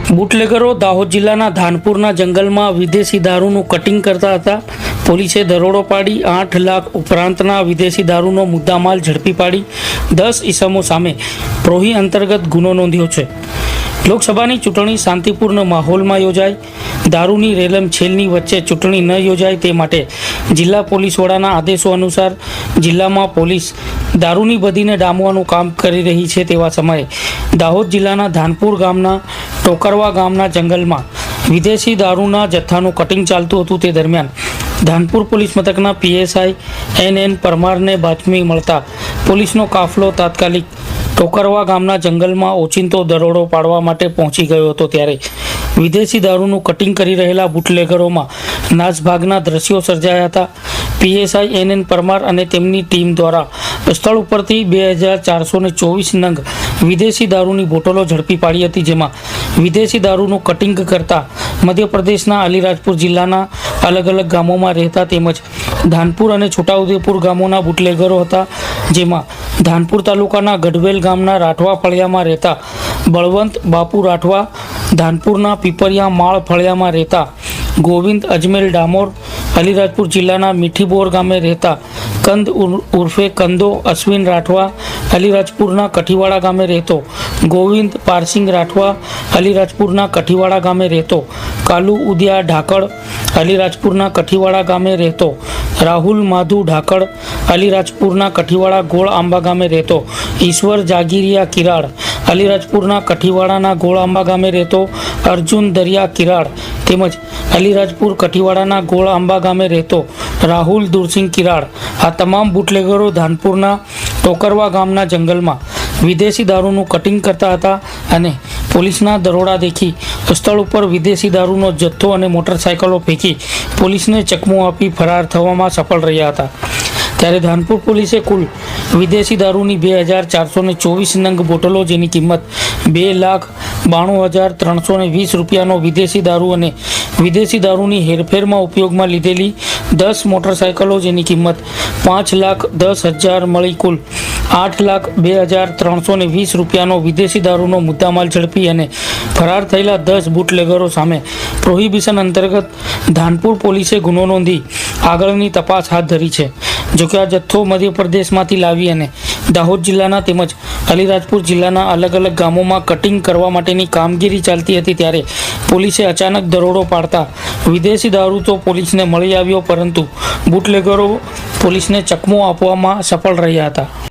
બુટલેગરો દાહોદ જિલ્લાના ધાનપુરના જંગલમાં વિદેશી દારૂનું કટિંગ કરતા હતા. પોલીસે દરોડો પાડી 8 લાખ ઉપરાંતના વિદેશી દારૂનો મુદ્દામાલ ઝડપી પાડી 10 ઇસમો સામે પ્રોહી અંતર્ગત ગુનો નોંધ્યો છે. લોકસભાની ચૂંટણી શાંતિપૂર્ણ માહોલમાં યોજાય, દારૂની રેલમછેલની વચ્ચે ચૂંટણી ન યોજાય તે માટે જિલ્લા પોલીસ વડાના આદેશો અનુસાર જિલ્લામાં પોલીસ દારૂની બદીને ડામવાનું કામ કરી રહી છે. તેવા સમયે દાહોદ જિલ્લાના ધાનપુર ગામના ટોકરવા ગામના જંગલમાં વિદેશી દારૂના જથ્થાનું કટિંગ ચાલતું હતું. તે દરમિયાન ધાનપુર પોલીસ મથકના PSI NN પરમારને બાતમી મળતા પોલીસનો કાફલો તાત્કાલિક ટોકરવા ગામના જંગલમાં ઓચિંતો દરોડો પાડવા માટે પહોંચી ગયો હતો. ત્યારે વિદેશી દારૂનું કટિંગ કરી રહેલા બુટલેગરોમાં નાસભાગના દ્રશ્યો સર્જાયા હતા. PSI NN પરમાર અને તેમની ટીમ દ્વારા સ્થળ ઉપરથી 2424 નંગ વિદેશી દારૂની બોટલો ઝડપી પાડી હતી. જેમાં વિદેશી દારૂનું કટિંગ કરતા મધ્યપ્રદેશના અલીરાજપુર જિલ્લાના અલગ અલગ ગામોમાં રહેતા તેમજ ધાનપુર અને છોટાઉદેપુર ગામોના બુટલેગરો હતા. જેમાં ધાનપુર તાલુકાના ગઢવેલ ગામના રાઠવા ફળિયામાં રહેતા બળવંત બાપુ રાઠવા, ધાનપુરના પીપરિયા માળ ફળિયામાં રહેતા ગોવિંદ અજમેલ ડામોર, અલીરાજપુર જિલ્લાના મીઠીબોર ગામે રહેતા કંદ ઉર્ફે કંદો અશ્વિન રાઠવા, અલીરાજપુરના કઠીવાડા ગામે રહેતો ગોવિંદ પારસિંગ રાઠવા, અલીરાજપુરના કઠીવાડા ગામે રહેતો કાલુ ઉદિયા ઢાકળ, અલીરાજપુરના કઠીવાડા ગામે રહેતો રાહુલ માધુ ઢાકળ, અલીરાજપુરના કઠીવાડા ગોળ આંબા ગામે રહેતો ઈશ્વર જાગીરિયા કિરાડ, અલીરાજપુરના કઠીવાડાના ગોળ આંબા ગામે રહેતો અર્જુન દરિયા કિરાડ તેમજ અલીરાજપુર કઠીવાડાના ગોળ આંબા ગામે રહેતો રાહુલ દુરસિંહ કિરાડ. આ તમામ બુટલેગરો ધાનપુરના ટોકરવા ગામના જંગલમાં વિદેશી દારૂનું કટિંગ કરતા હતા અને પોલીસના દરોડા દેખી સ્થળ ઉપર વિદેશી દારૂનો જથ્થો અને મોટરસાયકલો ફેંકી પોલીસને ચકમો આપી ફરાર થવામાં સફળ રહ્યા હતા. ત્યારે ધાનપુર પોલીસે કુલ વિદેશી દારૂની 2424 નંગ બોટલો જેની કિંમત 2,92,320 રૂપિયાનો વિદેશી દારૂ અને વિદેશી દારૂની હેરફેરમાં ઉપયોગમાં લીધેલી 10 મોટરસાયકલો જેની કિંમત 5,10,000 મળી કુલ 8,02,320 રૂપિયાનો વિદેશી દારૂનો મુદ્દામાલ ઝડપી અને ફરાર થયેલા 10 બુટલેગરો સામે પ્રોહિબિશન અંતર્ગત ધાનપુર પોલીસે ગુનો નોંધી આગળની તપાસ હાથ ધરી છે. જોકે આ જથ્થો મધ્યપ્રદેશમાંથી લાવી અને દાહોદ જિલ્લાના તેમજ અલીરાજપુર જિલ્લાના અલગ અલગ ગામોમાં કટિંગ કરવા માટેની કામગીરી ચાલતી હતી. ત્યારે પોલીસે અચાનક દરોડો પાડતા વિદેશી દારૂ તો પોલીસને મળી આવ્યો, પરંતુ બુટલેગરો પોલીસને ચકમો આપવામાં સફળ રહ્યા હતા.